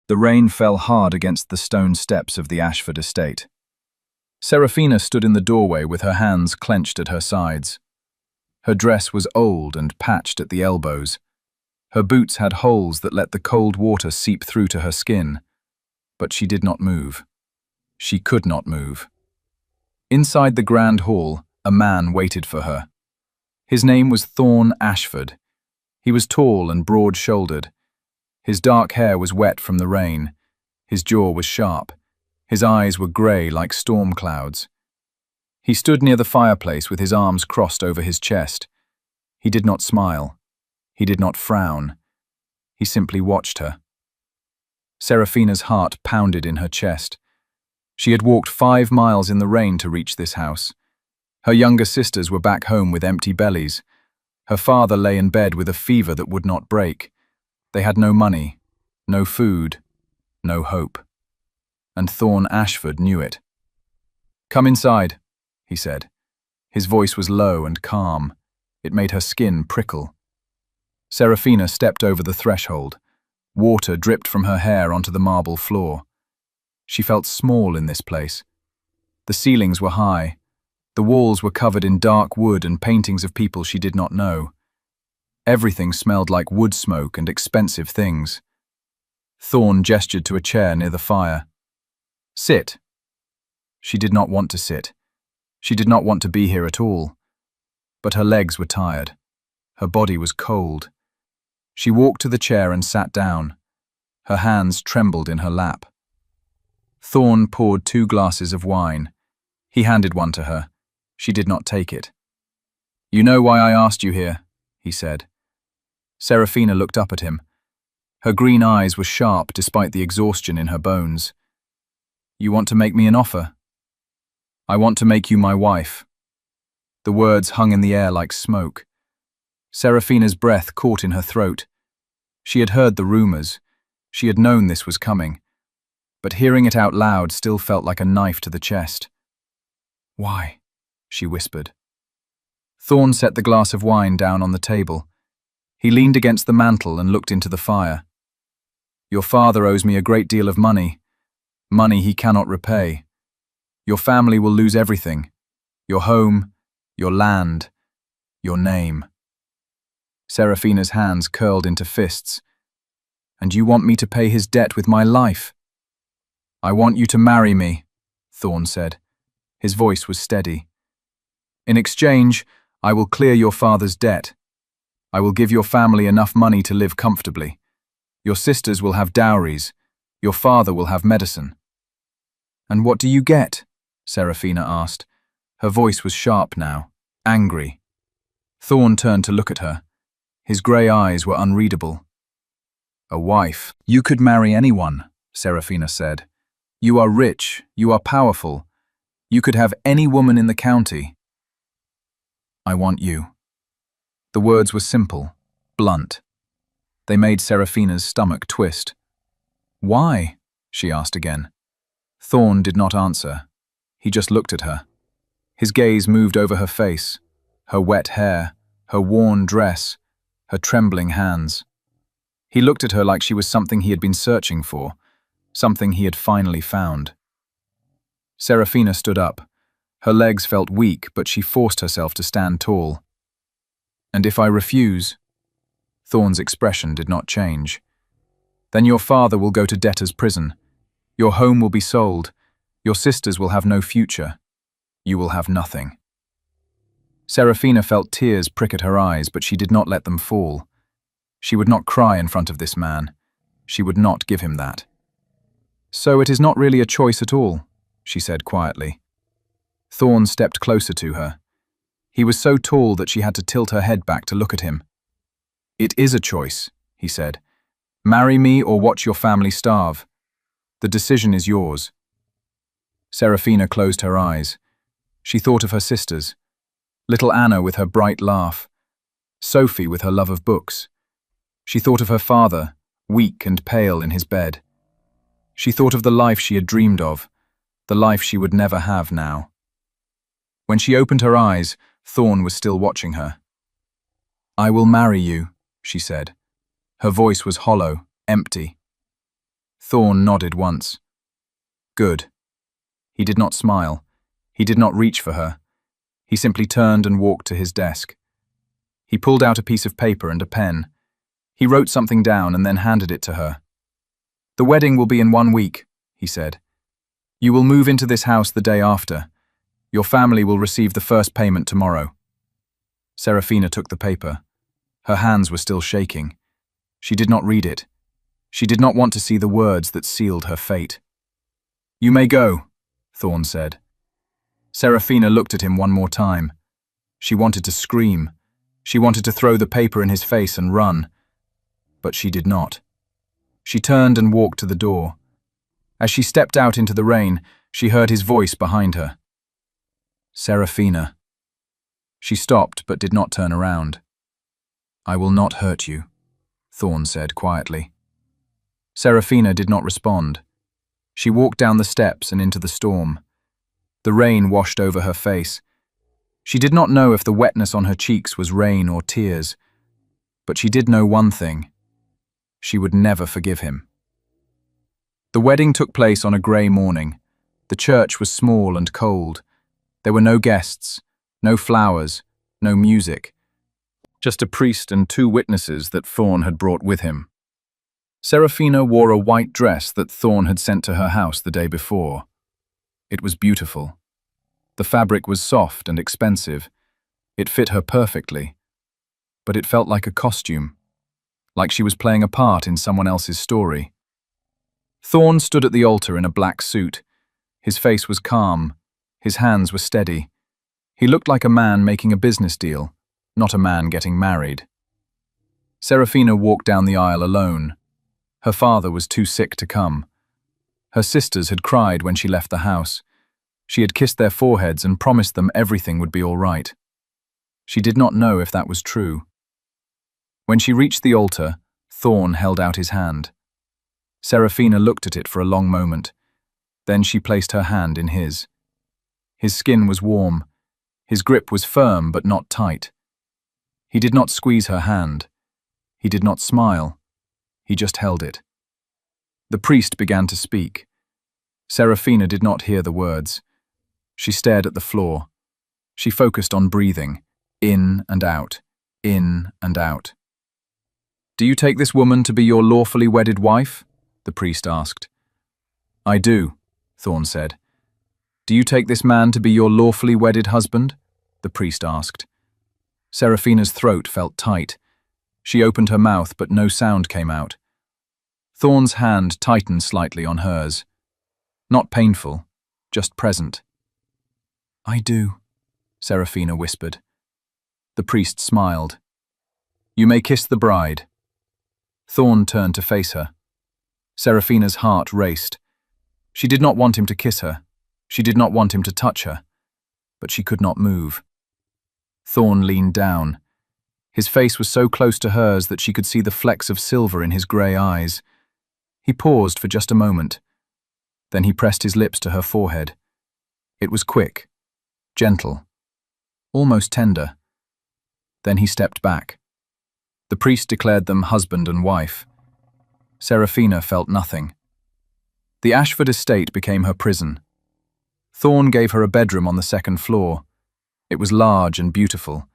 The rain fell hard against the stone steps of the Ashford estate. Serafina stood in the doorway with her hands clenched at her sides. Her dress was old and patched at the elbows. Her boots had holes that let the cold water seep through to her skin. But she did not move. She could not move. Inside the grand hall, a man waited for her. His name was Thorn Ashford. He was tall and broad-shouldered. His dark hair was wet from the rain. His jaw was sharp. His eyes were grey like storm clouds. He stood near the fireplace with his arms crossed over his chest. He did not smile. He did not frown. He simply watched her. Serafina's heart pounded in her chest. She had walked 5 miles in the rain to reach this house. Her younger sisters were back home with empty bellies. Her father lay in bed with a fever that would not break. They had no money, no food, no hope. And Thorn Ashford knew it. "Come inside," he said. His voice was low and calm. It made her skin prickle. Serafina stepped over the threshold. Water dripped from her hair onto the marble floor. She felt small in this place. The ceilings were high. The walls were covered in dark wood and paintings of people she did not know. Everything smelled like wood smoke and expensive things. Thorn gestured to a chair near the fire. "Sit." She did not want to sit. She did not want to be here at all. But her legs were tired. Her body was cold. She walked to the chair and sat down. Her hands trembled in her lap. Thorn poured 2 glasses of wine. He handed one to her. She did not take it. "You know why I asked you here," he said. Serafina looked up at him. Her green eyes were sharp despite the exhaustion in her bones. "You want to make me an offer?" "I want to make you my wife." The words hung in the air like smoke. Serafina's breath caught in her throat. She had heard the rumors. She had known this was coming. But hearing it out loud still felt like a knife to the chest. "Why?" she whispered. Thorn set the glass of wine down on the table. He leaned against the mantel and looked into the fire. "Your father owes me a great deal of money. Money he cannot repay. Your family will lose everything. Your home, your land, your name." Serafina's hands curled into fists. "And you want me to pay his debt with my life?" "I want you to marry me," Thorn said. His voice was steady. "In exchange, I will clear your father's debt. I will give your family enough money to live comfortably. Your sisters will have dowries. Your father will have medicine." "And what do you get?" Serafina asked. Her voice was sharp now, angry. Thorn turned to look at her. His grey eyes were unreadable. "A wife. You could marry anyone," Serafina said. "You are rich. You are powerful. You could have any woman in the county." "I want you." The words were simple, blunt. They made Serafina's stomach twist. "Why?" she asked again. Thorn did not answer. He just looked at her. His gaze moved over her face, her wet hair, her worn dress, her trembling hands. He looked at her like she was something he had been searching for, something he had finally found. Serafina stood up. Her legs felt weak, but she forced herself to stand tall. "And if I refuse?" Thorn's expression did not change. "Then your father will go to debtor's prison. Your home will be sold. Your sisters will have no future. You will have nothing." Serafina felt tears prick at her eyes, but she did not let them fall. She would not cry in front of this man. She would not give him that. "So it is not really a choice at all," she said quietly. Thorn stepped closer to her. He was so tall that she had to tilt her head back to look at him. "It is a choice," he said. "Marry me or watch your family starve. The decision is yours." Serafina closed her eyes. She thought of her sisters. Little Anna with her bright laugh. Sophie with her love of books. She thought of her father, weak and pale in his bed. She thought of the life she had dreamed of, the life she would never have now. When she opened her eyes, Thorn was still watching her. "I will marry you," she said. Her voice was hollow, empty. Thorn nodded once. Good. He did not smile. He did not reach for her. He simply turned and walked to his desk. He pulled out a piece of paper and a pen. He wrote something down and then handed it to her. The wedding will be in 1 week, he said. You will move into this house the day after. Your family will receive the first payment tomorrow. Serafina took the paper. Her hands were still shaking. She did not read it. She did not want to see the words that sealed her fate. You may go, Thorn said. Serafina looked at him one more time. She wanted to scream. She wanted to throw the paper in his face and run. But she did not. She turned and walked to the door. As she stepped out into the rain, she heard his voice behind her. Serafina. She stopped but did not turn around. I will not hurt you, Thorn said quietly. Serafina did not respond. She walked down the steps and into the storm. The rain washed over her face. She did not know if the wetness on her cheeks was rain or tears, but she did know one thing. She would never forgive him. The wedding took place on a grey morning. The church was small and cold. There were no guests, no flowers, no music. Just a priest and 2 witnesses that Thorn had brought with him. Serafina wore a white dress that Thorn had sent to her house the day before. It was beautiful. The fabric was soft and expensive. It fit her perfectly. But it felt like a costume, like she was playing a part in someone else's story. Thorn stood at the altar in a black suit. His face was calm. His hands were steady. He looked like a man making a business deal, not a man getting married. Serafina walked down the aisle alone. Her father was too sick to come. Her sisters had cried when she left the house. She had kissed their foreheads and promised them everything would be all right. She did not know if that was true. When she reached the altar, Thorn held out his hand. Serafina looked at it for a long moment. Then she placed her hand in his. His skin was warm. His grip was firm but not tight. He did not squeeze her hand. He did not smile. He just held it. The priest began to speak. Serafina did not hear the words. She stared at the floor. She focused on breathing, in and out, in and out. Do you take this woman to be your lawfully wedded wife? The priest asked. I do, Thorn said. Do you take this man to be your lawfully wedded husband? The priest asked. Serafina's throat felt tight. She opened her mouth, but no sound came out. Thorn's hand tightened slightly on hers. Not painful, just present. I do, Serafina whispered. The priest smiled. You may kiss the bride. Thorn turned to face her. Serafina's heart raced. She did not want him to kiss her. She did not want him to touch her. But she could not move. Thorn leaned down. His face was so close to hers that she could see the flecks of silver in his grey eyes. He paused for just a moment. Then he pressed his lips to her forehead. It was quick, gentle, almost tender. Then he stepped back. The priest declared them husband and wife. Serafina felt nothing. The Ashford estate became her prison. Thorn gave her a bedroom on the 2nd floor. It was large and beautiful.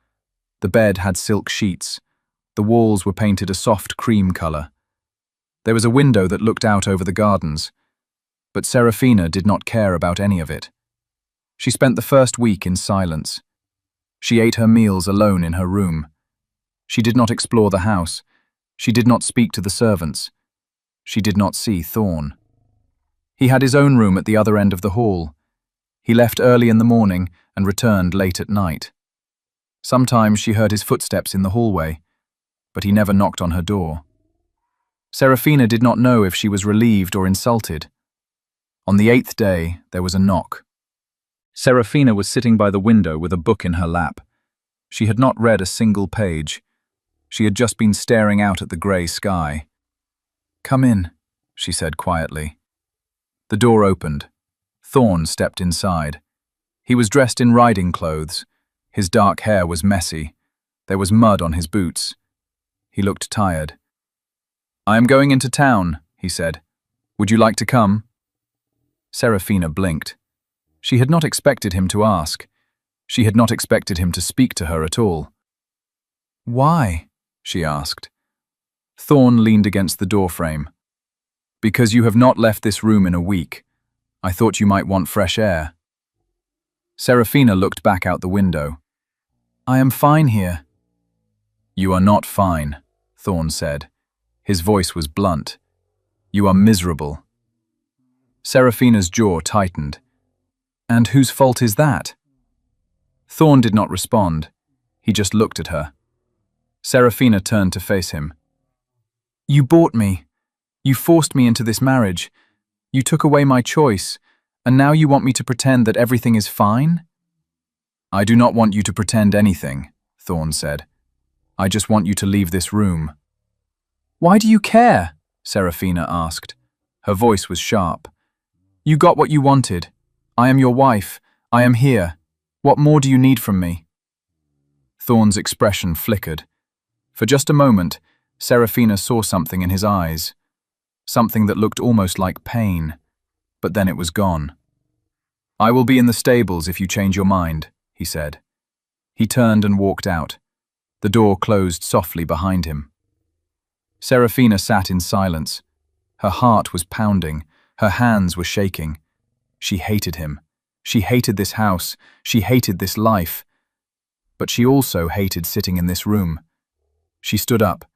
The bed had silk sheets. The walls were painted a soft cream colour. There was a window that looked out over the gardens. But Serafina did not care about any of it. She spent the first week in silence. She ate her meals alone in her room. She did not explore the house. She did not speak to the servants. She did not see Thorn. He had his own room at the other end of the hall. He left early in the morning and returned late at night. Sometimes she heard his footsteps in the hallway, but he never knocked on her door. Serafina did not know if she was relieved or insulted. On the 8th day, there was a knock. Serafina was sitting by the window with a book in her lap. She had not read a single page. She had just been staring out at the grey sky. Come in, she said quietly. The door opened. Thorn stepped inside. He was dressed in riding clothes. His dark hair was messy. There was mud on his boots. He looked tired. I am going into town, he said. Would you like to come?" Serafina blinked. She had not expected him to ask. She had not expected him to speak to her at all. "Why?" she asked. Thorn leaned against the doorframe. "Because you have not left this room in a week. I thought you might want fresh air." Serafina looked back out the window. "I am fine here." "You are not fine," Thorn said. His voice was blunt. "You are miserable." Serafina's jaw tightened. "And whose fault is that?" Thorn did not respond. He just looked at her. Serafina turned to face him. "You bought me. You forced me into this marriage. You took away my choice, and now you want me to pretend that everything is fine?" "I do not want you to pretend anything," Thorn said. "I just want you to leave this room." "Why do you care?" Serafina asked. Her voice was sharp. "You got what you wanted. I am your wife. I am here. What more do you need from me?" Thorn's expression flickered. For just a moment, Serafina saw something in his eyes. Something that looked almost like pain. But then it was gone. "I will be in the stables if you change your mind," he said. He turned and walked out. The door closed softly behind him. Serafina sat in silence. Her heart was pounding. Her hands were shaking. She hated him. She hated this house. She hated this life. But she also hated sitting in this room. She stood up.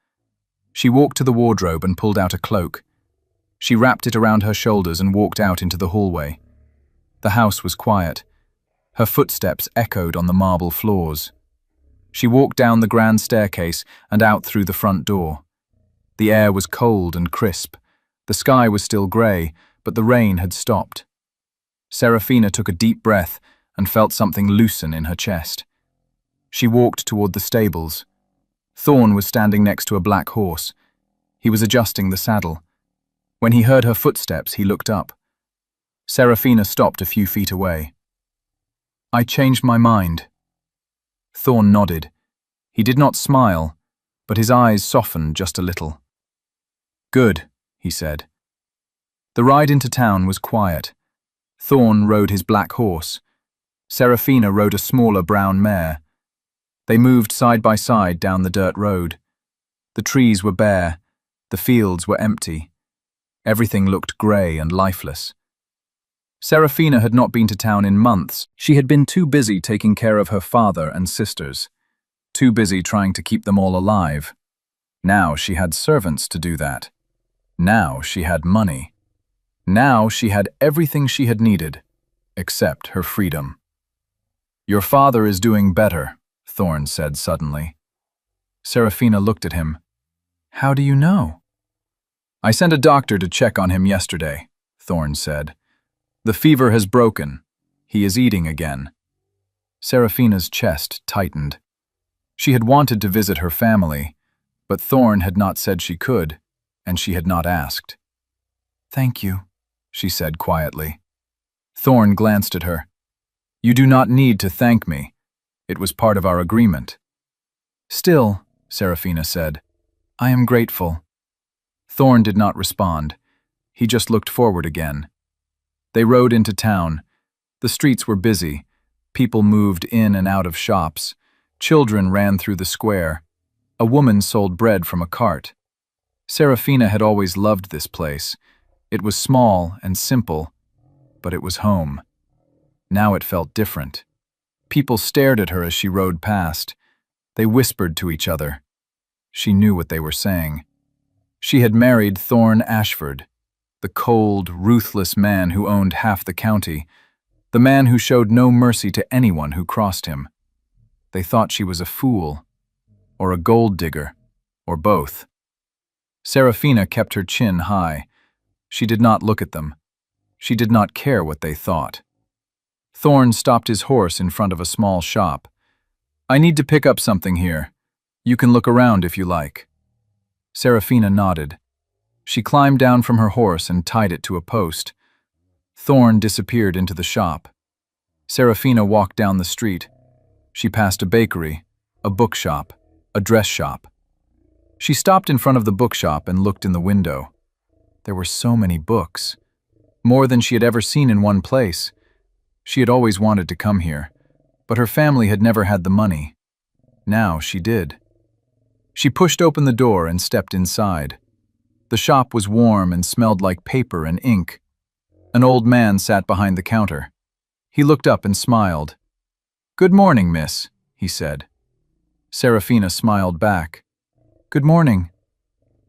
She walked to the wardrobe and pulled out a cloak. She wrapped it around her shoulders and walked out into the hallway. The house was quiet. Her footsteps echoed on the marble floors. She walked down the grand staircase and out through the front door. The air was cold and crisp. The sky was still grey, but the rain had stopped. Serafina took a deep breath and felt something loosen in her chest. She walked toward the stables. Thorn was standing next to a black horse. He was adjusting the saddle. When he heard her footsteps, he looked up. Serafina stopped a few feet away. "I changed my mind." Thorn nodded. He did not smile, but his eyes softened just a little. "Good," he said. The ride into town was quiet. Thorn rode his black horse. Serafina rode a smaller brown mare. They moved side by side down the dirt road. The trees were bare. The fields were empty. Everything looked grey and lifeless. Serafina had not been to town in months. She had been too busy taking care of her father and sisters, too busy trying to keep them all alive. Now she had servants to do that. Now she had money. Now she had everything she had needed, except her freedom. "Your father is doing better," Thorn said suddenly. Serafina looked at him. "How do you know?" "I sent a doctor to check on him yesterday," Thorn said. "The fever has broken. He is eating again." Serafina's chest tightened. She had wanted to visit her family, but Thorn had not said she could, and she had not asked. "Thank you," she said quietly. Thorn glanced at her. "You do not need to thank me. It was part of our agreement." "Still," Serafina said, "I am grateful." Thorn did not respond. He just looked forward again. They rode into town. The streets were busy. People moved in and out of shops. Children ran through the square. A woman sold bread from a cart. Serafina had always loved this place. It was small and simple, but it was home. Now it felt different. People stared at her as she rode past. They whispered to each other. She knew what they were saying. She had married Thorn Ashford, the cold, ruthless man who owned half the county, the man who showed no mercy to anyone who crossed him. They thought she was a fool, or a gold digger, or both. Serafina kept her chin high. She did not look at them. She did not care what they thought. Thorn stopped his horse in front of a small shop. "I need to pick up something here. You can look around if you like." Serafina nodded. She climbed down from her horse and tied it to a post. Thorn disappeared into the shop. Serafina walked down the street. She passed a bakery, a bookshop, a dress shop. She stopped in front of the bookshop and looked in the window. There were so many books, more than she had ever seen in one place. She had always wanted to come here, but her family had never had the money. Now she did. She pushed open the door and stepped inside. The shop was warm and smelled like paper and ink. An old man sat behind the counter. He looked up and smiled. "Good morning, miss," he said. Serafina smiled back. "Good morning."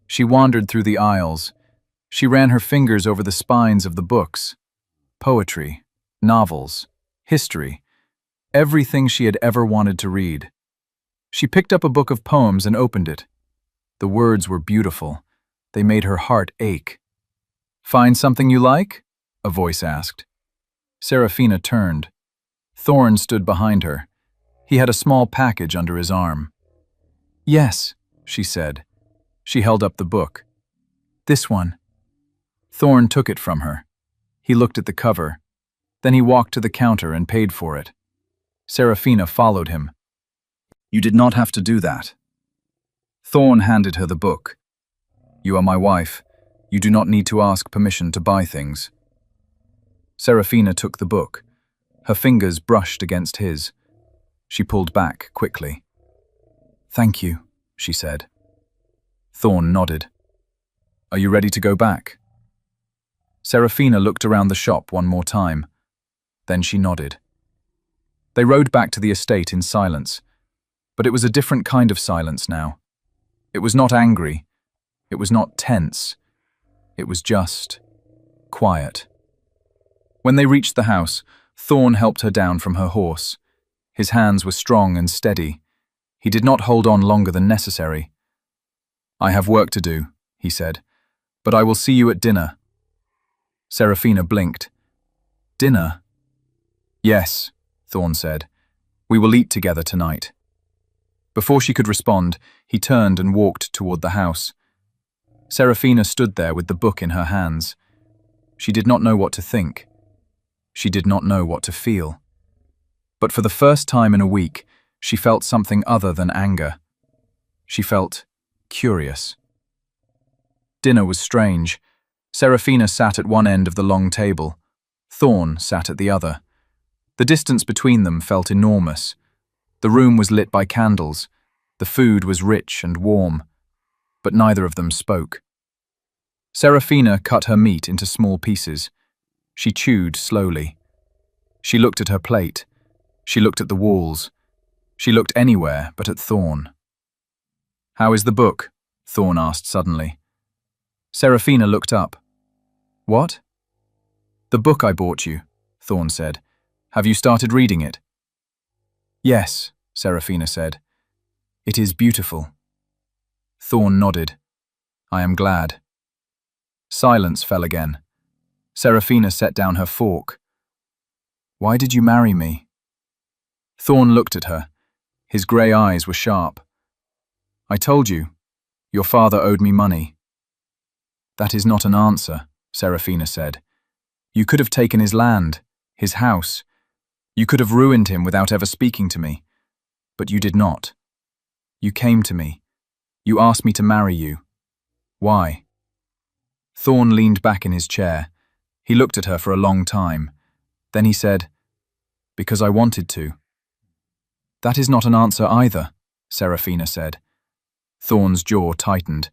She wandered through the aisles. She ran her fingers over the spines of the books. Poetry, novels, history, everything she had ever wanted to read. She picked up a book of poems and opened it. The words were beautiful. They made her heart ache. "Find something you like?" a voice asked. Serafina turned. Thorn stood behind her. He had a small package under his arm. "Yes," she said. She held up the book. "This one." Thorn took it from her. He looked at the cover. Then he walked to the counter and paid for it. Serafina followed him. "You did not have to do that." Thorn handed her the book. "You are my wife. You do not need to ask permission to buy things." Serafina took the book. Her fingers brushed against his. She pulled back quickly. "Thank you," she said. Thorn nodded. "Are you ready to go back?" Serafina looked around the shop one more time. Then she nodded. They rode back to the estate in silence, but it was a different kind of silence now. It was not angry. It was not tense. It was just quiet. When they reached the house, Thorn helped her down from her horse. His hands were strong and steady. He did not hold on longer than necessary. "I have work to do," he said, "but I will see you at dinner." Serafina blinked. "Dinner?" "Yes," Thorn said. "We will eat together tonight." Before she could respond, he turned and walked toward the house. Serafina stood there with the book in her hands. She did not know what to think. She did not know what to feel. But for the first time in a week, she felt something other than anger. She felt curious. Dinner was strange. Serafina sat at one end of the long table. Thorn sat at the other. The distance between them felt enormous. The room was lit by candles. The food was rich and warm. But neither of them spoke. Serafina cut her meat into small pieces. She chewed slowly. She looked at her plate. She looked at the walls. She looked anywhere but at Thorn. "How is the book?" Thorn asked suddenly. Serafina looked up. "What?" "The book I bought you," Thorn said. "Have you started reading it?" "Yes," Serafina said. "It is beautiful." Thorn nodded. "I am glad." Silence fell again. Serafina set down her fork. "Why did you marry me?" Thorn looked at her. His grey eyes were sharp. "I told you. Your father owed me money." "That is not an answer," Serafina said. "You could have taken his land, his house. You could have ruined him without ever speaking to me. But you did not. You came to me. You asked me to marry you. Why?" Thorn leaned back in his chair. He looked at her for a long time. Then he said, "Because I wanted to." "That is not an answer either," Serafina said. Thorn's jaw tightened.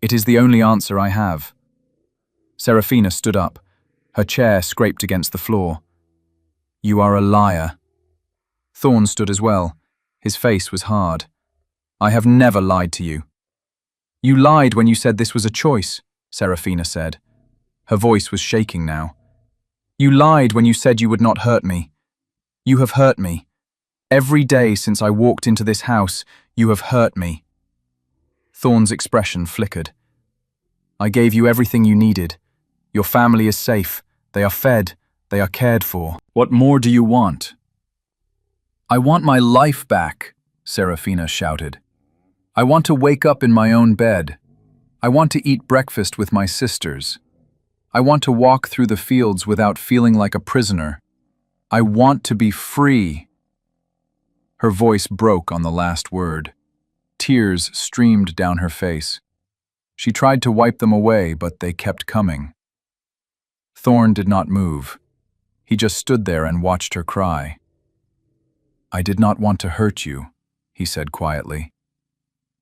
"It is the only answer I have." Serafina stood up. Her chair scraped against the floor. "You are a liar." Thorn stood as well. His face was hard. "I have never lied to you." "You lied when you said this was a choice," Serafina said. Her voice was shaking now. "You lied when you said you would not hurt me. You have hurt me. Every day since I walked into this house, you have hurt me." Thorn's expression flickered. "I gave you everything you needed. Your family is safe. They are fed. They are cared for. What more do you want?" "I want my life back," Serafina shouted. "I want to wake up in my own bed. I want to eat breakfast with my sisters. I want to walk through the fields without feeling like a prisoner. I want to be free." Her voice broke on the last word. Tears streamed down her face. She tried to wipe them away, but they kept coming. Thorn did not move. He just stood there and watched her cry. "I did not want to hurt you," he said quietly.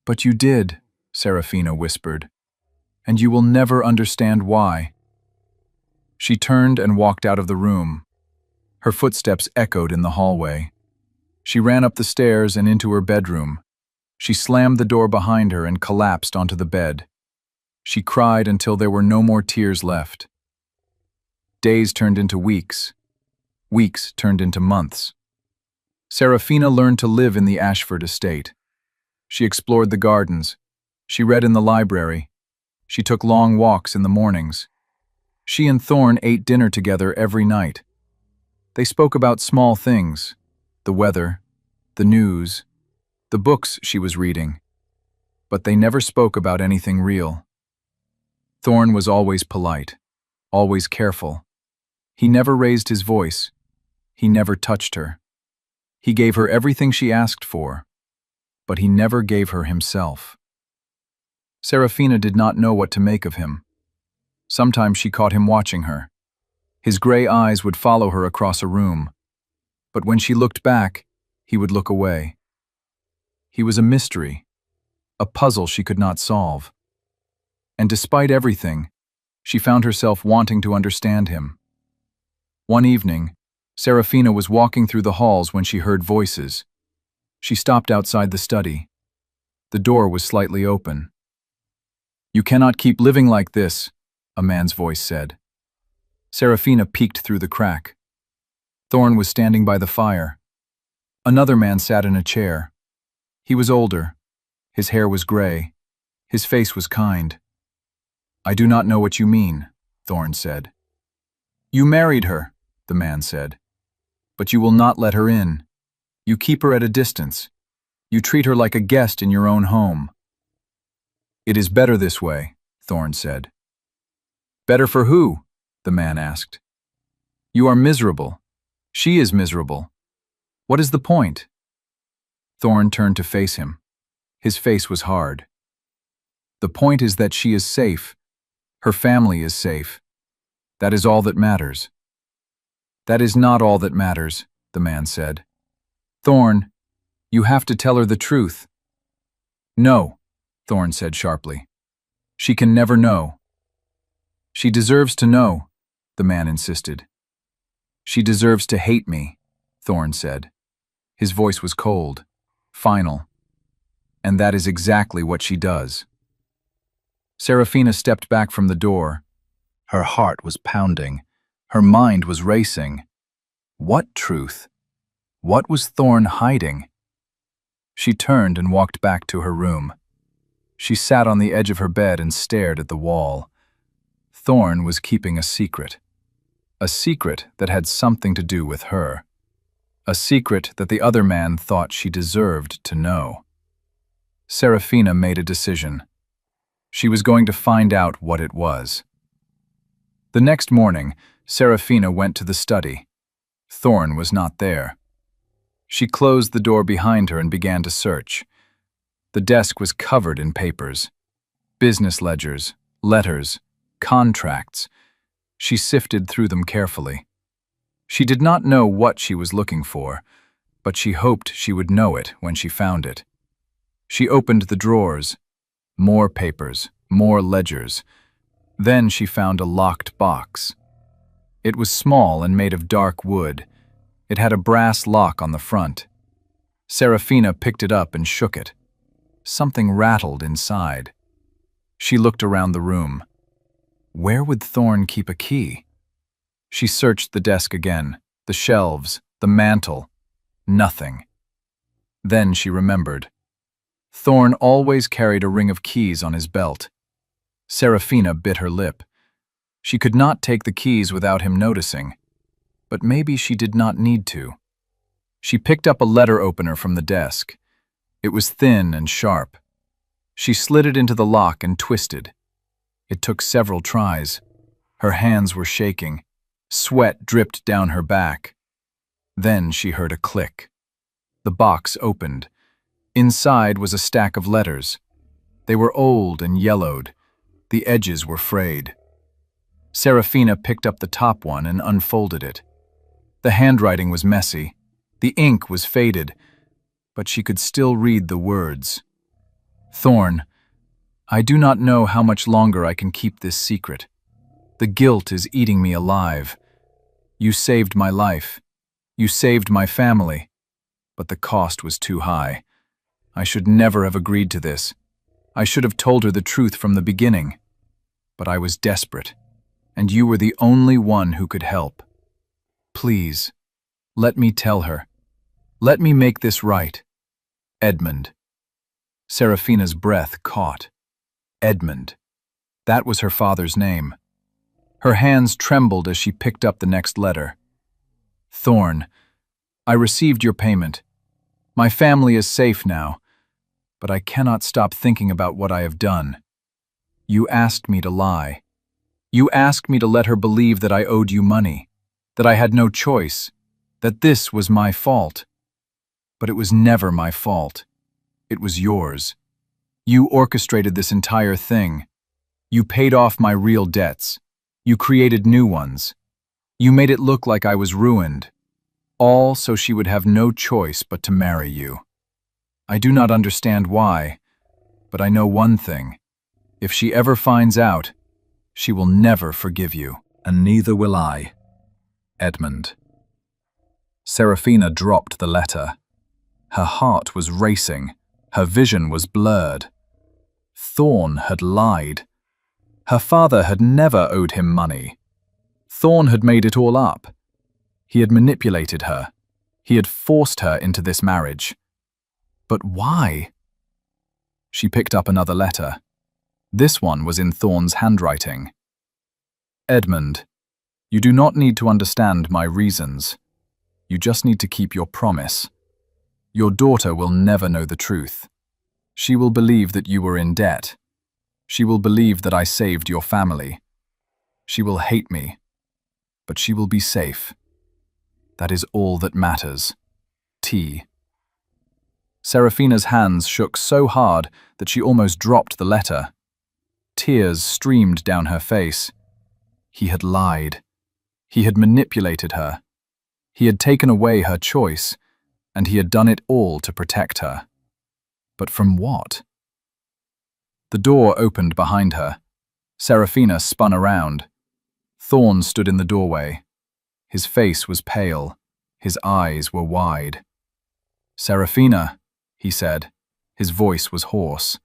"But you did," Serafina whispered, "and you will never understand why." She turned and walked out of the room. Her footsteps echoed in the hallway. She ran up the stairs and into her bedroom. She slammed the door behind her and collapsed onto the bed. She cried until there were no more tears left. Days turned into weeks. Weeks turned into months. Serafina learned to live in the Ashford estate. She explored the gardens. She read in the library. She took long walks in the mornings. She and Thorn ate dinner together every night. They spoke about small things, the weather, the news, the books she was reading, but they never spoke about anything real. Thorn was always polite, always careful. He never raised his voice. He never touched her. He gave her everything she asked for, but he never gave her himself. Serafina did not know what to make of him. Sometimes she caught him watching her. His gray eyes would follow her across a room, but when she looked back, he would look away. He was a mystery, a puzzle she could not solve. And despite everything, she found herself wanting to understand him. One evening, Serafina was walking through the halls when she heard voices. She stopped outside the study. The door was slightly open. "You cannot keep living like this," a man's voice said. Serafina peeked through the crack. Thorn was standing by the fire. Another man sat in a chair. He was older. His hair was gray. His face was kind. "I do not know what you mean," Thorn said. "You married her," the man said. "But you will not let her in. You keep her at a distance. You treat her like a guest in your own home." "It is better this way," Thorn said. "Better for who?" the man asked. "You are miserable. She is miserable. What is the point?" Thorn turned to face him. His face was hard. "The point is that she is safe. Her family is safe. That is all that matters." "That is not all that matters," the man said. "Thorn, you have to tell her the truth." "No," Thorn said sharply. "She can never know." "She deserves to know," the man insisted. "She deserves to hate me," Thorn said. His voice was cold, final. "And that is exactly what she does." Serafina stepped back from the door. Her heart was pounding. Her mind was racing. What truth? What was Thorn hiding? She turned and walked back to her room. She sat on the edge of her bed and stared at the wall. Thorn was keeping a secret that had something to do with her. A secret that the other man thought she deserved to know. Serafina made a decision. She was going to find out what it was. The next morning, Serafina went to the study. Thorn was not there. She closed the door behind her and began to search. The desk was covered in papers. Business ledgers, letters, contracts. She sifted through them carefully. She did not know what she was looking for, but she hoped she would know it when she found it. She opened the drawers. More papers, more ledgers. Then she found a locked box. It was small and made of dark wood. It had a brass lock on the front. Serafina picked it up and shook it. Something rattled inside. She looked around the room. Where would Thorn keep a key? She searched the desk again, the shelves, the mantel. Nothing. Then she remembered. Thorn always carried a ring of keys on his belt. Serafina bit her lip. She could not take the keys without him noticing, but maybe she did not need to. She picked up a letter opener from the desk. It was thin and sharp. She slid it into the lock and twisted. It took several tries. Her hands were shaking. Sweat dripped down her back. Then she heard a click. The box opened. Inside was a stack of letters. They were old and yellowed. The edges were frayed. Serafina picked up the top one and unfolded it. The handwriting was messy. The ink was faded, but she could still read the words. Thorn, I do not know how much longer I can keep this secret. The guilt is eating me alive. You saved my life. You saved my family. But the cost was too high. I should never have agreed to this. I should have told her the truth from the beginning. But I was desperate, and you were the only one who could help. Please, let me tell her. Let me make this right. Edmund. Serafina's breath caught. Edmund. That was her father's name. Her hands trembled as she picked up the next letter. Thorn, I received your payment. My family is safe now, but I cannot stop thinking about what I have done. You asked me to lie. You asked me to let her believe that I owed you money, that I had no choice, that this was my fault. But it was never my fault. It was yours. You orchestrated this entire thing. You paid off my real debts. You created new ones. You made it look like I was ruined. All so she would have no choice but to marry you. I do not understand why, but I know one thing. If she ever finds out, she will never forgive you, and neither will I. Edmund. Serafina dropped the letter. Her heart was racing. Her vision was blurred. Thorn had lied. Her father had never owed him money. Thorn had made it all up. He had manipulated her. He had forced her into this marriage. But why? She picked up another letter. This one was in Thorn's handwriting. Edmund, you do not need to understand my reasons. You just need to keep your promise. Your daughter will never know the truth. She will believe that you were in debt. She will believe that I saved your family. She will hate me, but she will be safe. That is all that matters. T. Serafina's hands shook so hard that she almost dropped the letter. Tears streamed down her face. He had lied. He had manipulated her. He had taken away her choice, and he had done it all to protect her. But from what? The door opened behind her. Serafina spun around. Thorn stood in the doorway. His face was pale. His eyes were wide. Serafina, he said. His voice was hoarse.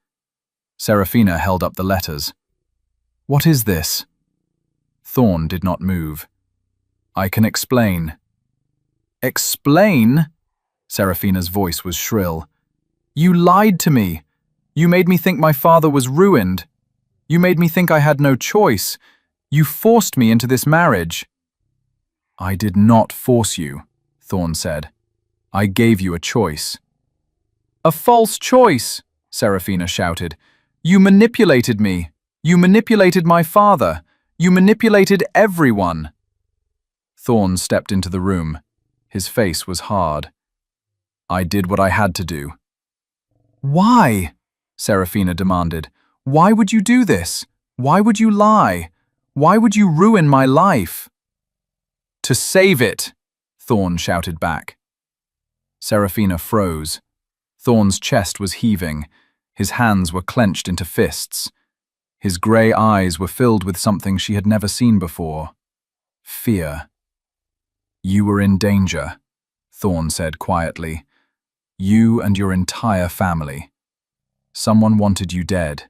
Serafina held up the letters. What is this? Thorn did not move. I can explain. Explain? Serafina's voice was shrill. You lied to me. You made me think my father was ruined. You made me think I had no choice. You forced me into this marriage. I did not force you, Thorn said. I gave you a choice. A false choice, Serafina shouted. You manipulated me. You manipulated my father. You manipulated everyone. Thorn stepped into the room. His face was hard. I did what I had to do. Why? Serafina demanded. Why would you do this? Why would you lie? Why would you ruin my life? To save it, Thorn shouted back. Serafina froze. Thorn's chest was heaving. His hands were clenched into fists. His grey eyes were filled with something she had never seen before. Fear. You were in danger, Thorn said quietly. You and your entire family. Someone wanted you dead.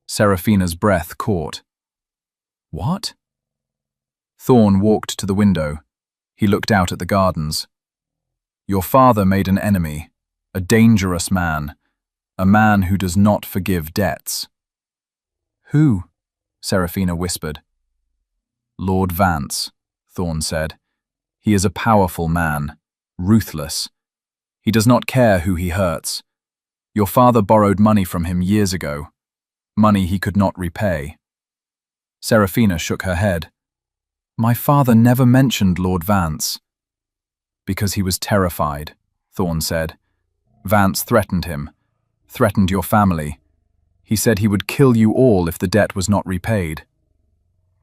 Serafina's breath caught. What? Thorn walked to the window. He looked out at the gardens. Your father made an enemy, a dangerous man, a man who does not forgive debts. Who? Serafina whispered. Lord Vance, Thorn said. He is a powerful man, ruthless. He does not care who he hurts. Your father borrowed money from him years ago, money he could not repay. Serafina shook her head. My father never mentioned Lord Vance. Because he was terrified, Thorn said. Vance threatened him, threatened your family. He said he would kill you all if the debt was not repaid.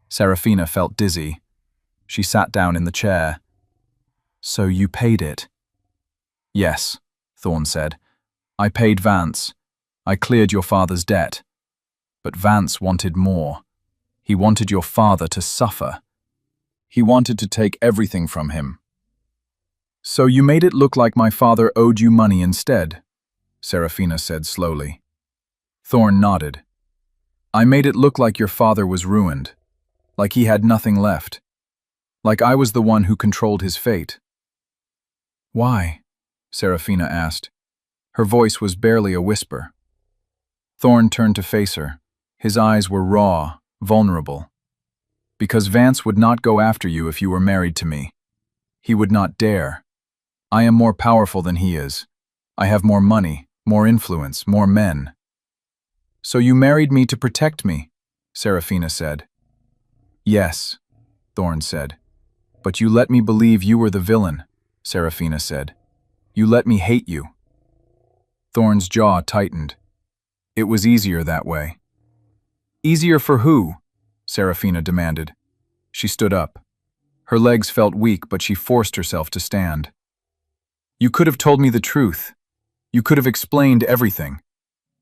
Serafina felt dizzy. She sat down in the chair. So you paid it? Yes, Thorn said. I paid Vance. I cleared your father's debt. But Vance wanted more. He wanted your father to suffer. He wanted to take everything from him. So you made it look like my father owed you money instead, Serafina said slowly. Thorn nodded. I made it look like your father was ruined, like he had nothing left, like I was the one who controlled his fate. Why? Serafina asked. Her voice was barely a whisper. Thorn turned to face her. His eyes were raw, vulnerable. Because Vance would not go after you if you were married to me. He would not dare. I am more powerful than he is. I have more money, more influence, more men. So you married me to protect me, Serafina said. Yes, Thorn said. But you let me believe you were the villain, Serafina said. You let me hate you. Thorn's jaw tightened. It was easier that way. Easier for who? Serafina demanded. She stood up. Her legs felt weak, but she forced herself to stand. You could have told me the truth. You could have explained everything.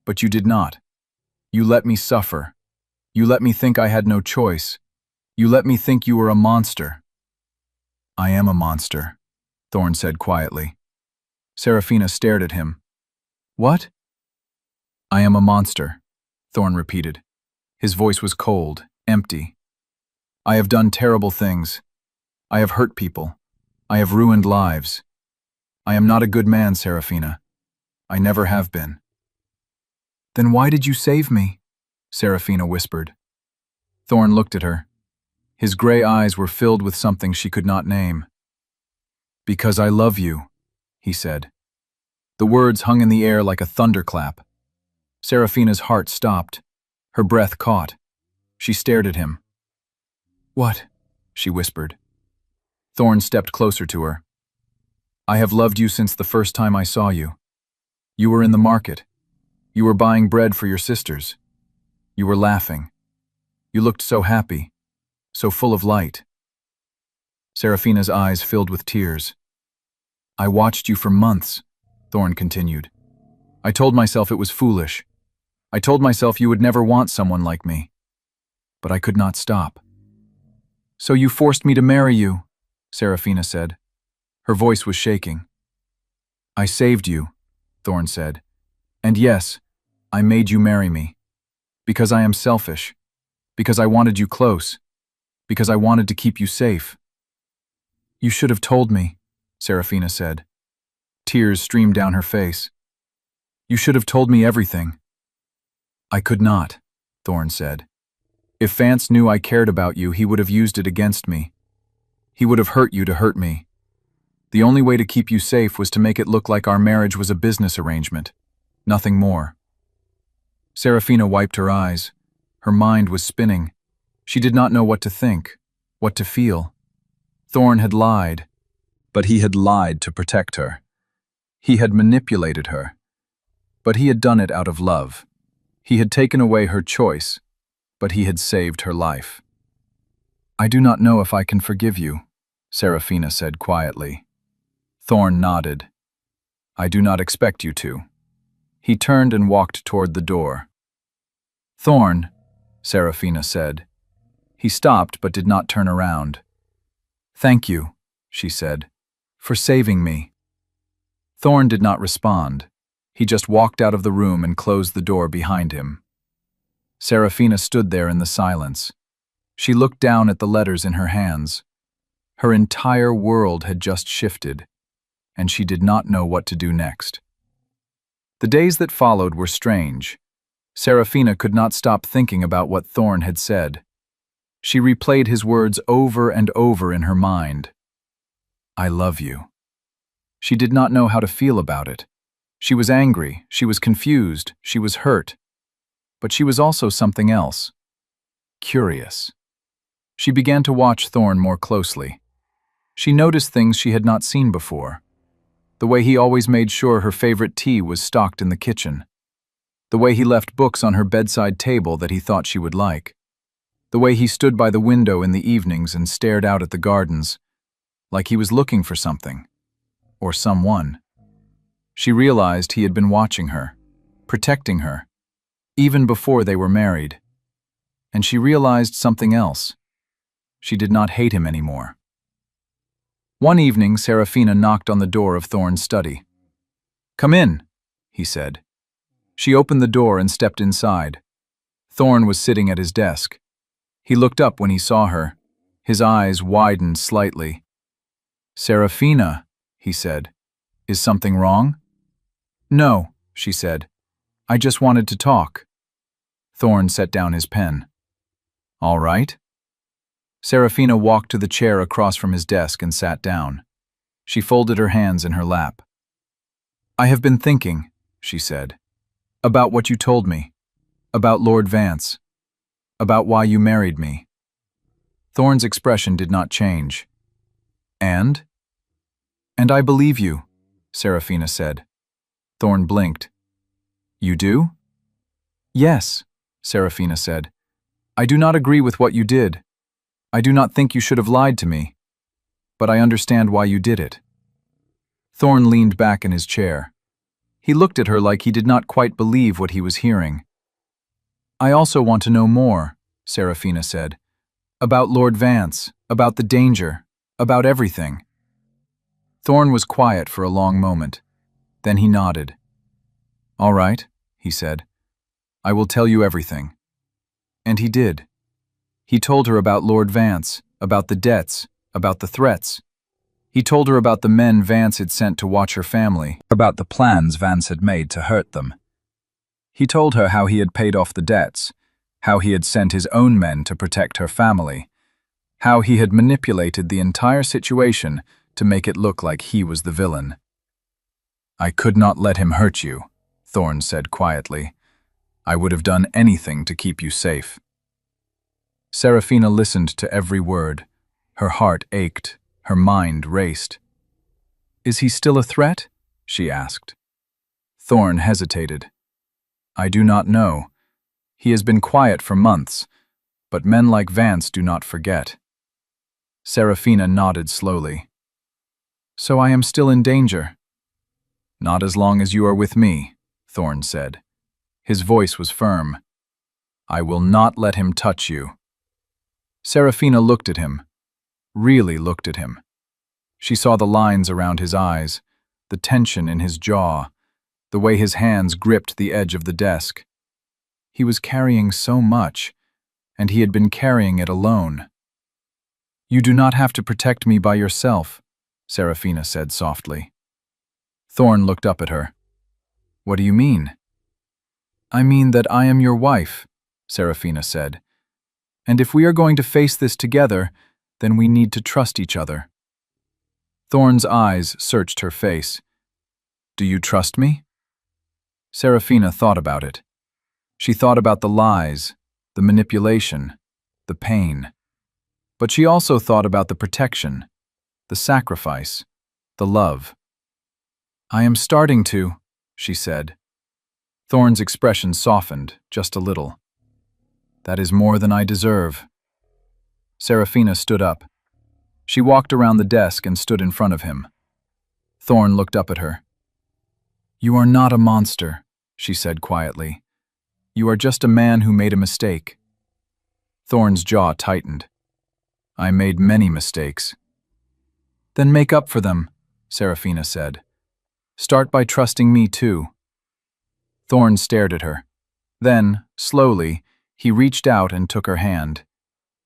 But you did not. You let me suffer. You let me think I had no choice. You let me think you were a monster. I am a monster, Thorn said quietly. Serafina stared at him. What? I am a monster, Thorn repeated. His voice was cold, empty. I have done terrible things. I have hurt people. I have ruined lives. I am not a good man, Serafina. I never have been. Then why did you save me? Serafina whispered. Thorn looked at her. His gray eyes were filled with something she could not name. Because I love you, he said. The words hung in the air like a thunderclap. Serafina's heart stopped. Her breath caught. She stared at him. What? She whispered. Thorn stepped closer to her. I have loved you since the first time I saw you. You were in the market. You were buying bread for your sisters. You were laughing. You looked so happy, so full of light. Serafina's eyes filled with tears. I watched you for months, Thorn continued. I told myself it was foolish. I told myself you would never want someone like me. But I could not stop. So you forced me to marry you, Serafina said. Her voice was shaking. I saved you, Thorn said. And yes, I made you marry me. Because I am selfish. Because I wanted you close. Because I wanted to keep you safe. You should have told me, Serafina said. Tears streamed down her face. You should have told me everything. I could not, Thorn said. If Vance knew I cared about you, he would have used it against me. He would have hurt you to hurt me. The only way to keep you safe was to make it look like our marriage was a business arrangement. Nothing more. Serafina wiped her eyes. Her mind was spinning. She did not know what to think, what to feel. Thorn had lied, but he had lied to protect her. He had manipulated her, but he had done it out of love. He had taken away her choice, but he had saved her life. I do not know if I can forgive you, Serafina said quietly. Thorn nodded. I do not expect you to. He turned and walked toward the door. Thorn, Serafina said. He stopped but did not turn around. Thank you, she said, for saving me. Thorn did not respond. He just walked out of the room and closed the door behind him. Serafina stood there in the silence. She looked down at the letters in her hands. Her entire world had just shifted, and she did not know what to do next. The days that followed were strange. Serafina could not stop thinking about what Thorn had said. She replayed his words over and over in her mind. I love you. She did not know how to feel about it. She was angry, she was confused, she was hurt. But she was also something else. Curious. She began to watch Thorn more closely. She noticed things she had not seen before. The way he always made sure her favorite tea was stocked in the kitchen. The way he left books on her bedside table that he thought she would like. The way he stood by the window in the evenings and stared out at the gardens, like he was looking for something, or someone. She realized he had been watching her, protecting her, even before they were married. And she realized something else. She did not hate him anymore. One evening, Serafina knocked on the door of Thorn's study. "Come in," he said. She opened the door and stepped inside. Thorn was sitting at his desk. He looked up when he saw her. His eyes widened slightly. "Serafina," he said, "is something wrong?" "No," she said. "I just wanted to talk." Thorn set down his pen. "All right." Serafina walked to the chair across from his desk and sat down. She folded her hands in her lap. "I have been thinking," she said, "about what you told me, about Lord Vance, about why you married me." Thorn's expression did not change. "And?" "And I believe you," Serafina said. Thorn blinked. "You do?" "Yes," Serafina said. "I do not agree with what you did. I do not think you should have lied to me. But I understand why you did it." Thorn leaned back in his chair. He looked at her like he did not quite believe what he was hearing. "I also want to know more," Serafina said. "About Lord Vance, about the danger, about everything." Thorn was quiet for a long moment. Then he nodded. "All right," he said. "I will tell you everything." And he did. He told her about Lord Vance, about the debts, about the threats. He told her about the men Vance had sent to watch her family, about the plans Vance had made to hurt them. He told her how he had paid off the debts, how he had sent his own men to protect her family, how he had manipulated the entire situation to make it look like he was the villain. "I could not let him hurt you," Thorn said quietly. "I would have done anything to keep you safe." Serafina listened to every word. Her heart ached, her mind raced. "Is he still a threat?" she asked. Thorn hesitated. "I do not know. He has been quiet for months, but men like Vance do not forget." Serafina nodded slowly. "So I am still in danger?" "Not as long as you are with me," Thorn said. His voice was firm. "I will not let him touch you." Serafina looked at him, really looked at him. She saw the lines around his eyes, the tension in his jaw, the way his hands gripped the edge of the desk. He was carrying so much, and he had been carrying it alone. "You do not have to protect me by yourself," Serafina said softly. Thorn looked up at her. "What do you mean?" "I mean that I am your wife," Serafina said. "And if we are going to face this together, then we need to trust each other." Thorn's eyes searched her face. "Do you trust me?" Serafina thought about it. She thought about the lies, the manipulation, the pain. But she also thought about the protection, the sacrifice, the love. "I am starting to," she said. Thorn's expression softened, just a little. "That is more than I deserve." Serafina stood up. She walked around the desk and stood in front of him. Thorn looked up at her. "You are not a monster," she said quietly. "You are just a man who made a mistake." Thorn's jaw tightened. "I made many mistakes." "Then make up for them," Serafina said. "Start by trusting me too." Thorn stared at her. Then, slowly, he reached out and took her hand.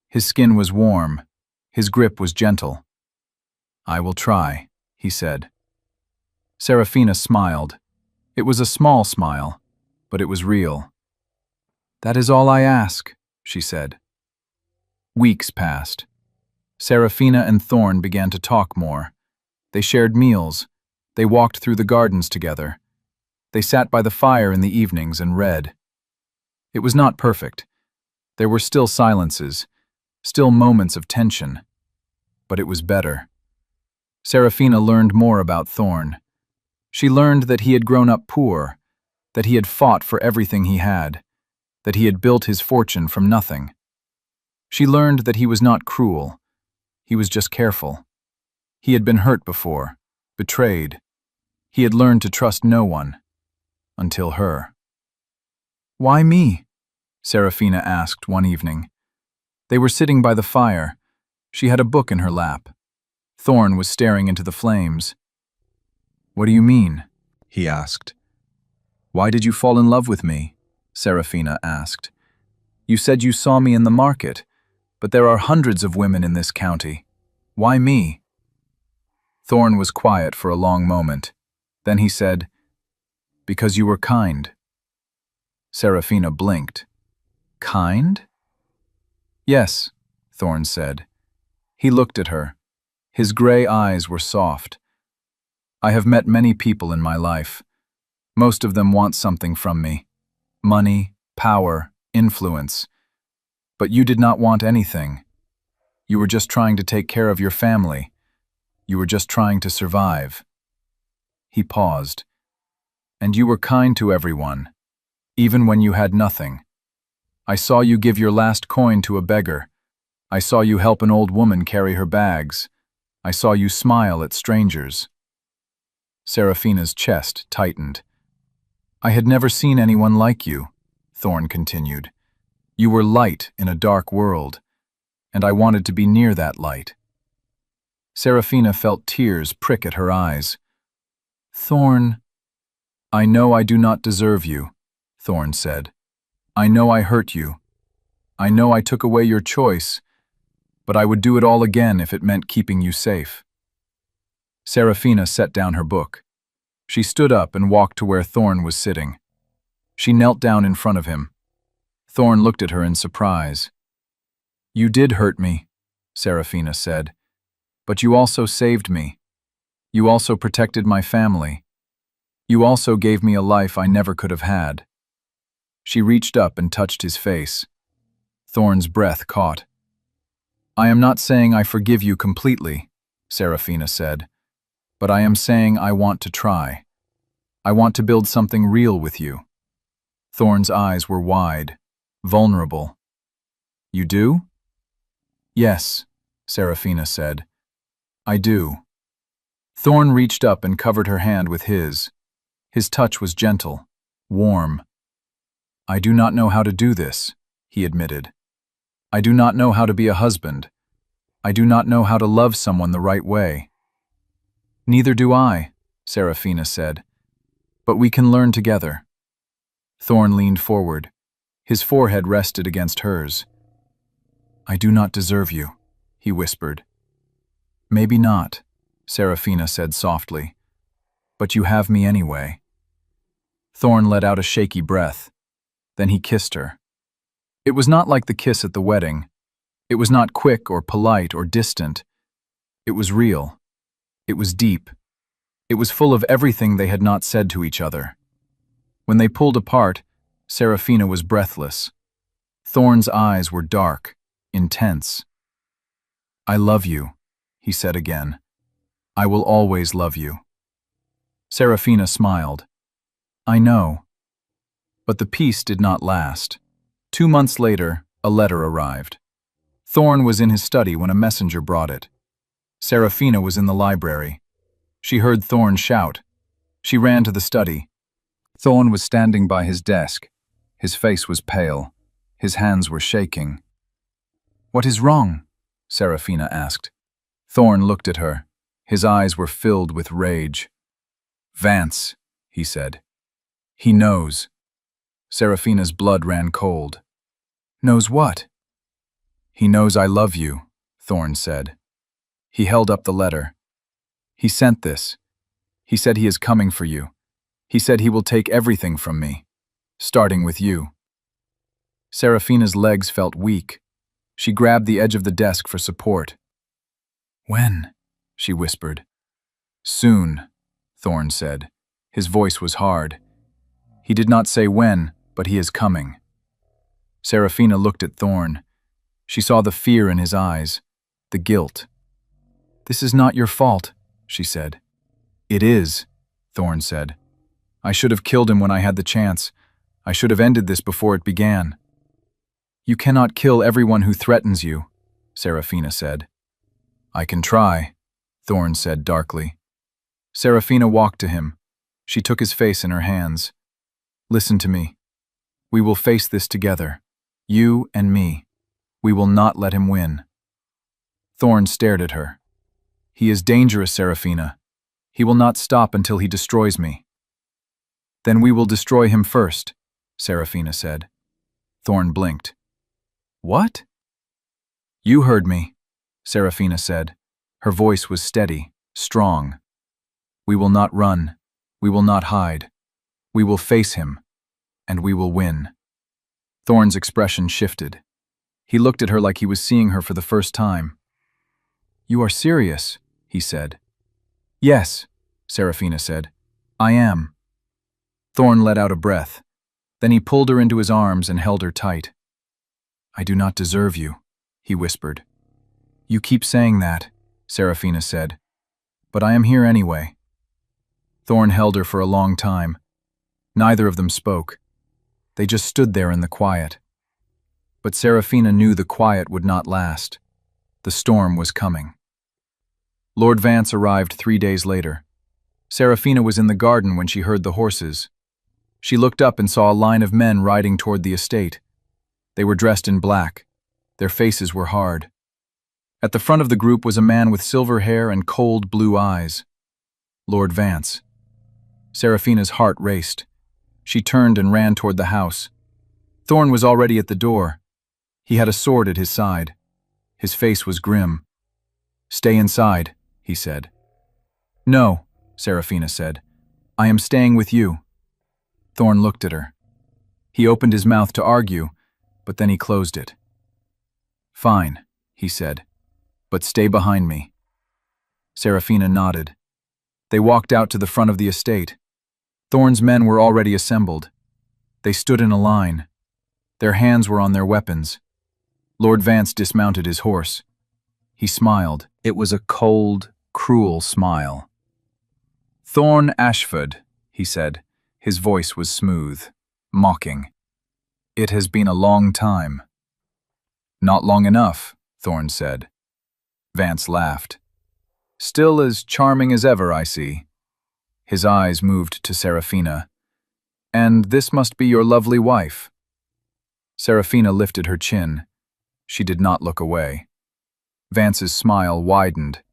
His skin was warm. His grip was gentle. "I will try," he said. Serafina smiled. It was a small smile, but it was real. "That is all I ask," she said. Weeks passed. Serafina and Thorn began to talk more. They shared meals. They walked through the gardens together. They sat by the fire in the evenings and read. It was not perfect. There were still silences, still moments of tension. But it was better. Serafina learned more about Thorn. She learned that he had grown up poor, that he had fought for everything he had, that he had built his fortune from nothing. She learned that he was not cruel. He was just careful. He had been hurt before, betrayed. He had learned to trust no one. Until her. "Why me?" Serafina asked one evening. They were sitting by the fire. She had a book in her lap. Thorn was staring into the flames. "What do you mean?" he asked. "Why did you fall in love with me?" Serafina asked. "You said you saw me in the market, but there are hundreds of women in this county. Why me?" Thorn was quiet for a long moment. Then he said, "Because you were kind." Serafina blinked. "Kind?" "Yes," Thorn said. He looked at her. His gray eyes were soft. "I have met many people in my life. Most of them want something from me. Money, power, influence. But you did not want anything. You were just trying to take care of your family. You were just trying to survive." He paused. "And you were kind to everyone, even when you had nothing. I saw you give your last coin to a beggar. I saw you help an old woman carry her bags. I saw you smile at strangers." Serafina's chest tightened. "I had never seen anyone like you," Thorn continued. "You were light in a dark world, and I wanted to be near that light." Serafina felt tears prick at her eyes. "Thorn, I know I do not deserve you," Thorn said. "I know I hurt you. I know I took away your choice, but I would do it all again if it meant keeping you safe." Serafina set down her book. She stood up and walked to where Thorn was sitting. She knelt down in front of him. Thorn looked at her in surprise. "You did hurt me," Serafina said, "but you also saved me. You also protected my family. You also gave me a life I never could have had." She reached up and touched his face. Thorn's breath caught. "I am not saying I forgive you completely," Serafina said, "but I am saying I want to try. I want to build something real with you." Thorn's eyes were wide, vulnerable. "You do?" "Yes," Serafina said. "I do." Thorn reached up and covered her hand with his. His touch was gentle, warm. "I do not know how to do this," he admitted. "I do not know how to be a husband. I do not know how to love someone the right way." "Neither do I," Serafina said. "But we can learn together." Thorn leaned forward. His forehead rested against hers. "I do not deserve you," he whispered. "Maybe not," Serafina said softly. "But you have me anyway." Thorn let out a shaky breath. Then he kissed her. It was not like the kiss at the wedding. It was not quick or polite or distant. It was real. It was deep. It was full of everything they had not said to each other. When they pulled apart, Serafina was breathless. Thorn's eyes were dark, intense. "I love you," he said again. "I will always love you." Serafina smiled. "I know." But the peace did not last. 2 months later, a letter arrived. Thorn was in his study when a messenger brought it. Serafina was in the library. She heard Thorn shout. She ran to the study. Thorn was standing by his desk. His face was pale. His hands were shaking. "What is wrong?" Serafina asked. Thorn looked at her. His eyes were filled with rage. "Vance," he said. "He knows." Serafina's blood ran cold. "Knows what?" "He knows I love you," Thorn said. He held up the letter. "He sent this. He said he is coming for you. He said he will take everything from me, starting with you." Serafina's legs felt weak. She grabbed the edge of the desk for support. "When?" she whispered. "Soon," Thorn said. His voice was hard. He did not say when, but he is coming. Serafina looked at Thorn. She saw the fear in his eyes, the guilt. "This is not your fault," she said. "It is," Thorn said. I should have killed him when I had the chance. I should have ended this before it began. You cannot kill everyone who threatens you, Serafina said. I can try, Thorn said darkly. Serafina walked to him. She took his face in her hands. Listen to me. We will face this together. You and me. We will not let him win. Thorn stared at her. He is dangerous, Serafina. He will not stop until he destroys me. Then we will destroy him first, Serafina said. Thorn blinked. What? You heard me, Serafina said. Her voice was steady, strong. We will not run. We will not hide. We will face him, and we will win. Thorn's expression shifted. He looked at her like he was seeing her for the first time. You are serious, he said. Yes, Serafina said. I am. Thorn let out a breath. Then he pulled her into his arms and held her tight. I do not deserve you, he whispered. You keep saying that, Serafina said. But I am here anyway. Thorn held her for a long time. Neither of them spoke. They just stood there in the quiet. But Serafina knew the quiet would not last. The storm was coming. Lord Vance arrived 3 days later. Serafina was in the garden when she heard the horses. She looked up and saw a line of men riding toward the estate. They were dressed in black. Their faces were hard. At the front of the group was a man with silver hair and cold blue eyes. Lord Vance. Serafina's heart raced. She turned and ran toward the house. Thorn was already at the door. He had a sword at his side. His face was grim. Stay inside, he said. No, Serafina said. I am staying with you. Thorn looked at her. He opened his mouth to argue, but then he closed it. Fine, he said, but stay behind me. Serafina nodded. They walked out to the front of the estate. Thorn's men were already assembled. They stood in a line. Their hands were on their weapons. Lord Vance dismounted his horse. He smiled. It was a cold, cruel smile. Thorn Ashford, he said. His voice was smooth, mocking. It has been a long time. Not long enough, Thorn said. Vance laughed. Still as charming as ever, I see. His eyes moved to Serafina. And this must be your lovely wife. Serafina lifted her chin. She did not look away. Vance's smile widened.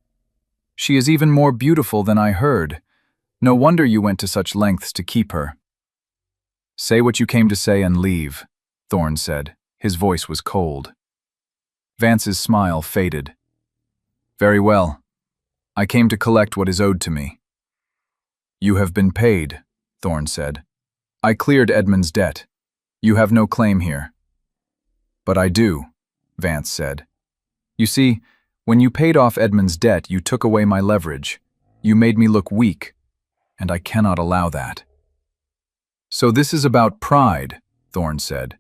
She is even more beautiful than I heard. No wonder you went to such lengths to keep her. Say what you came to say and leave, Thorn said. His voice was cold. Vance's smile faded. Very well. I came to collect what is owed to me. You have been paid, Thorn said. I cleared Edmund's debt. You have no claim here. But I do, Vance said. You see, when you paid off Edmund's debt, you took away my leverage. You made me look weak, and I cannot allow that. So this is about pride, Thorn said.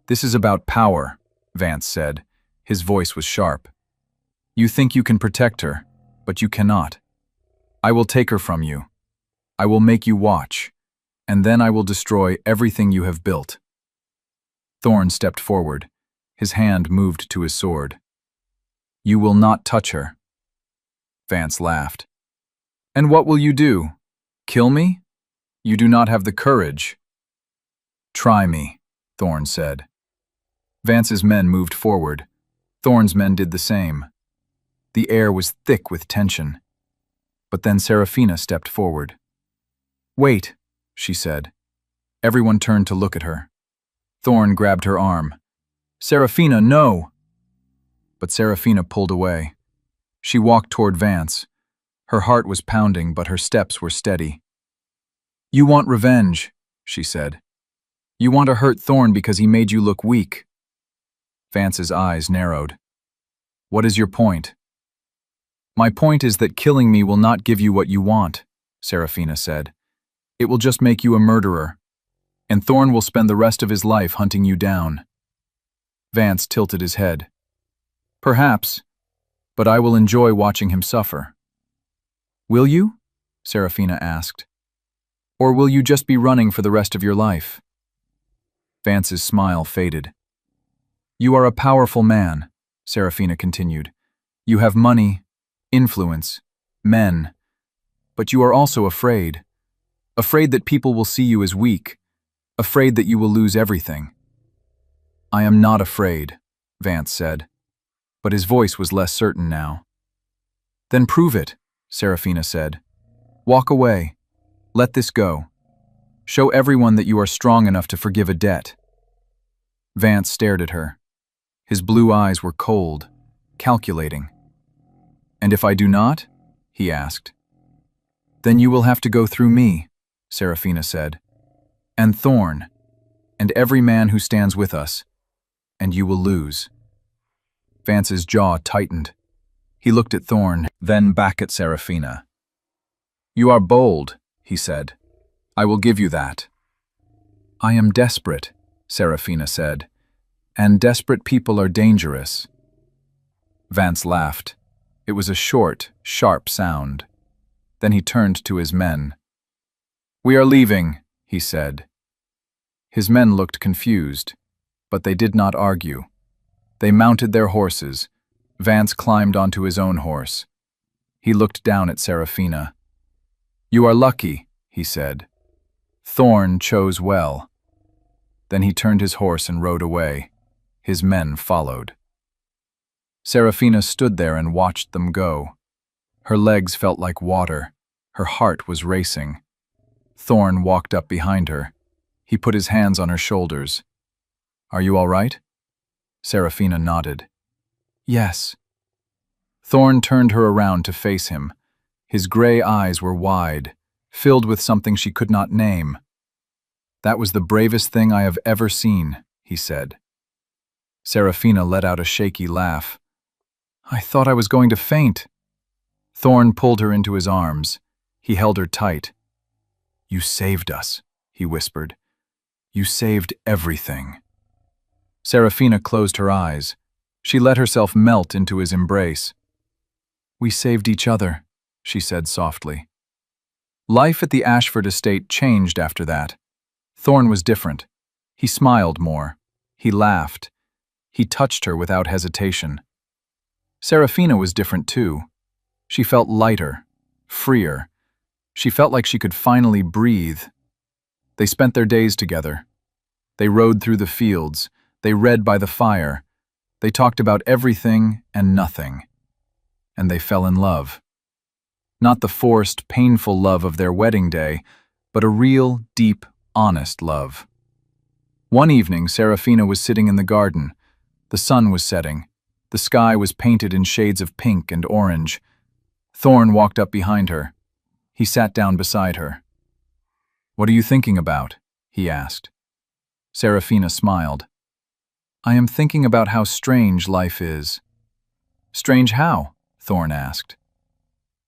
This is about power, Vance said. His voice was sharp. You think you can protect her, but you cannot. I will take her from you. I will make you watch, and then I will destroy everything you have built. Thorn stepped forward. His hand moved to his sword. You will not touch her. Vance laughed. And what will you do? Kill me? You do not have the courage. Try me, Thorn said. Vance's men moved forward. Thorn's men did the same. The air was thick with tension. But then Serafina stepped forward. Wait, she said. Everyone turned to look at her. Thorn grabbed her arm. Serafina, no! But Serafina pulled away. She walked toward Vance. Her heart was pounding, but her steps were steady. You want revenge, she said. You want to hurt Thorn because he made you look weak. Vance's eyes narrowed. What is your point? My point is that killing me will not give you what you want, Serafina said. It will just make you a murderer, and Thorn will spend the rest of his life hunting you down. Vance tilted his head. Perhaps, but I will enjoy watching him suffer. Will you? Serafina asked. Or will you just be running for the rest of your life? Vance's smile faded. You are a powerful man, Serafina continued. You have money, influence, men, but you are also afraid. Afraid that people will see you as weak, afraid that you will lose everything. I am not afraid, Vance said, but his voice was less certain now. Then prove it, Serafina said. Walk away. Let this go. Show everyone that you are strong enough to forgive a debt. Vance stared at her. His blue eyes were cold, calculating. And if I do not? He asked. Then you will have to go through me, Serafina said. And Thorn, and every man who stands with us, and you will lose. Vance's jaw tightened. He looked at Thorn, then back at Serafina. You are bold, he said. I will give you that. I am desperate, Serafina said, and desperate people are dangerous. Vance laughed. It was a short, sharp sound. Then he turned to his men. We are leaving, he said. His men looked confused, but they did not argue. They mounted their horses. Vance climbed onto his own horse. He looked down at Serafina. You are lucky, he said. Thorn chose well. Then he turned his horse and rode away. His men followed. Serafina stood there and watched them go. Her legs felt like water. Her heart was racing. Thorn walked up behind her. He put his hands on her shoulders. Are you all right? Serafina nodded. Yes. Thorn turned her around to face him. His gray eyes were wide, filled with something she could not name. That was the bravest thing I have ever seen, he said. Serafina let out a shaky laugh. I thought I was going to faint. Thorn pulled her into his arms. He held her tight. You saved us, he whispered. You saved everything. Serafina closed her eyes. She let herself melt into his embrace. We saved each other, she said softly. Life at the Ashford estate changed after that. Thorn was different. He smiled more. He laughed. He touched her without hesitation. Serafina was different too. She felt lighter, freer. She felt like she could finally breathe. They spent their days together. They rode through the fields. They read by the fire. They talked about everything and nothing. And they fell in love. Not the forced, painful love of their wedding day, but a real, deep, honest love. One evening, Serafina was sitting in the garden. The sun was setting. The sky was painted in shades of pink and orange. Thorn walked up behind her. He sat down beside her. What are you thinking about? He asked. Serafina smiled. I am thinking about how strange life is. Strange how? Thorn asked.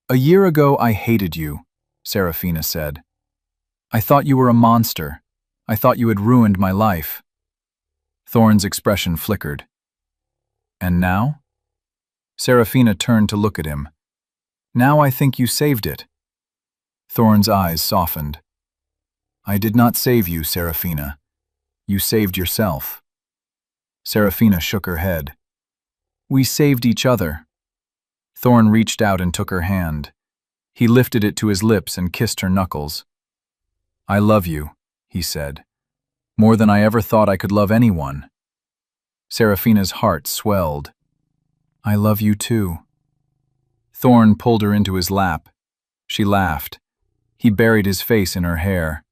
A year ago I hated you, Serafina said. I thought you were a monster. I thought you had ruined my life. Thorn's expression flickered. And now? Serafina turned to look at him. Now I think you saved it. Thorn's eyes softened. I did not save you, Serafina. You saved yourself. Serafina shook her head. We saved each other. Thorn reached out and took her hand. He lifted it to his lips and kissed her knuckles. I love you, he said. More than I ever thought I could love anyone. Serafina's heart swelled. I love you too. Thorn pulled her into his lap. She laughed. He buried his face in her hair.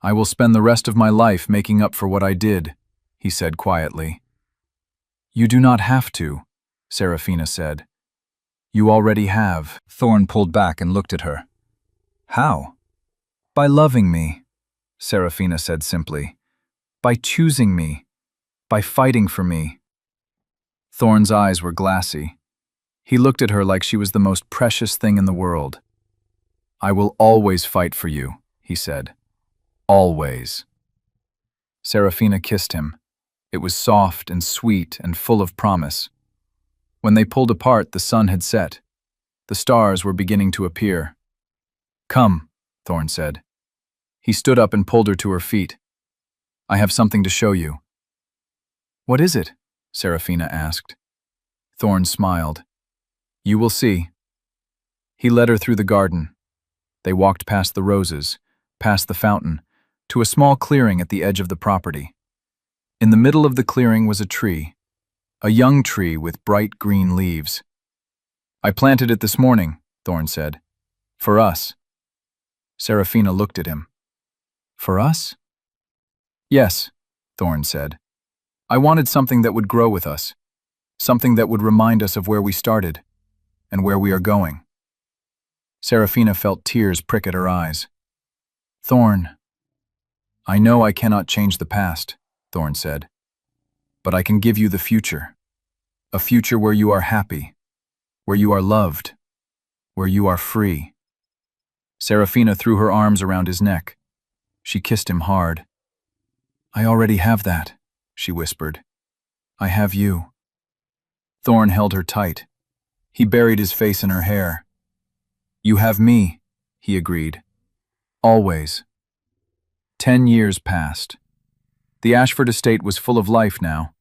I will spend the rest of my life making up for what I did, he said quietly. You do not have to, Serafina said. You already have. Thorn pulled back and looked at her. How? By loving me, Serafina said simply. By choosing me. By fighting for me. Thorn's eyes were glassy. He looked at her like she was the most precious thing in the world. I will always fight for you, he said. Always. Serafina kissed him. It was soft and sweet and full of promise. When they pulled apart, the sun had set. The stars were beginning to appear. Come, Thorn said. He stood up and pulled her to her feet. "I have something to show you." "What is it?" Serafina asked. Thorn smiled. "You will see." He led her through the garden. They walked past the roses, past the fountain, to a small clearing at the edge of the property. In the middle of the clearing was a tree, a young tree with bright green leaves. "I planted it this morning," Thorn said. "For us." Serafina looked at him. "For us?" "Yes," Thorn said. "I wanted something that would grow with us, something that would remind us of where we started and where we are going." Serafina felt tears prick at her eyes. "Thorn, I know I cannot change the past," Thorn said, "but I can give you the future, a future where you are happy, where you are loved, where you are free." Serafina threw her arms around his neck. She kissed him hard. "I already have that," she whispered. "I have you." Thorn held her tight. He buried his face in her hair. "You have me," he agreed. "Always." 10 years passed. The Ashford estate was full of life now.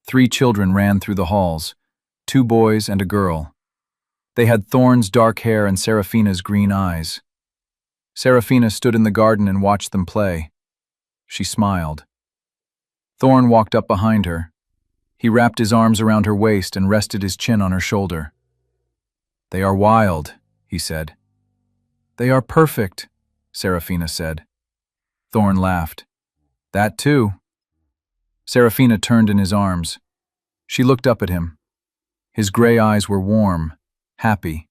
3 children ran through the halls, 2 boys and a girl. They had Thorn's dark hair and Serafina's green eyes. Serafina stood in the garden and watched them play. She smiled. Thorn walked up behind her. He wrapped his arms around her waist and rested his chin on her shoulder. "They are wild," he said. "They are perfect," Serafina said. Thorn laughed. "That too." Serafina turned in his arms. She looked up at him. His gray eyes were warm, happy.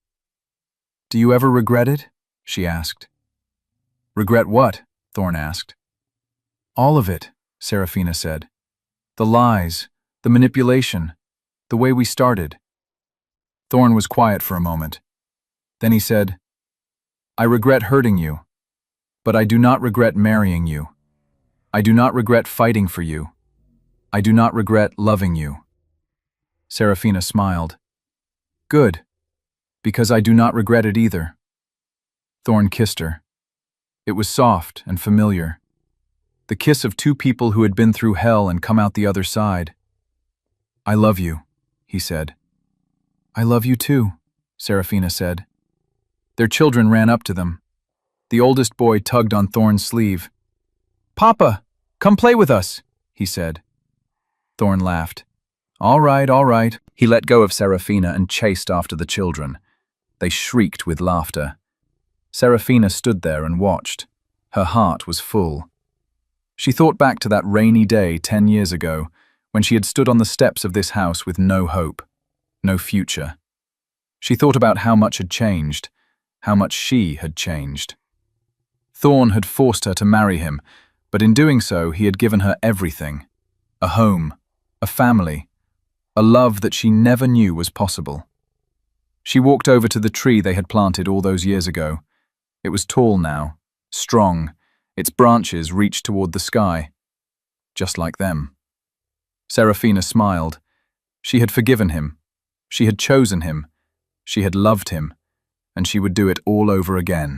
"Do you ever regret it?" she asked. "Regret what?" Thorn asked. "All of it," Serafina said. "The lies, the manipulation, the way we started." Thorn was quiet for a moment. Then he said, "I regret hurting you, but I do not regret marrying you. I do not regret fighting for you. I do not regret loving you." Serafina smiled. "Good, because I do not regret it either." Thorn kissed her. It was soft and familiar. The kiss of 2 people who had been through hell and come out the other side. "I love you," he said. "I love you too," Serafina said. Their children ran up to them. The oldest boy tugged on Thorn's sleeve. "Papa, come play with us," he said. Thorn laughed. All right, all right." He let go of Serafina and chased after the children. They shrieked with laughter. Serafina stood there and watched. Her heart was full. She thought back to that rainy day 10 years ago, when she had stood on the steps of this house with no hope, no future. She thought about how much had changed, how much she had changed. Thorn had forced her to marry him, but in doing so he had given her everything. A home, a family, a love that she never knew was possible. She walked over to the tree they had planted all those years ago. It was tall now, strong. Its branches reached toward the sky, just like them. Serafina smiled. She had forgiven him. She had chosen him. She had loved him. And she would do it all over again.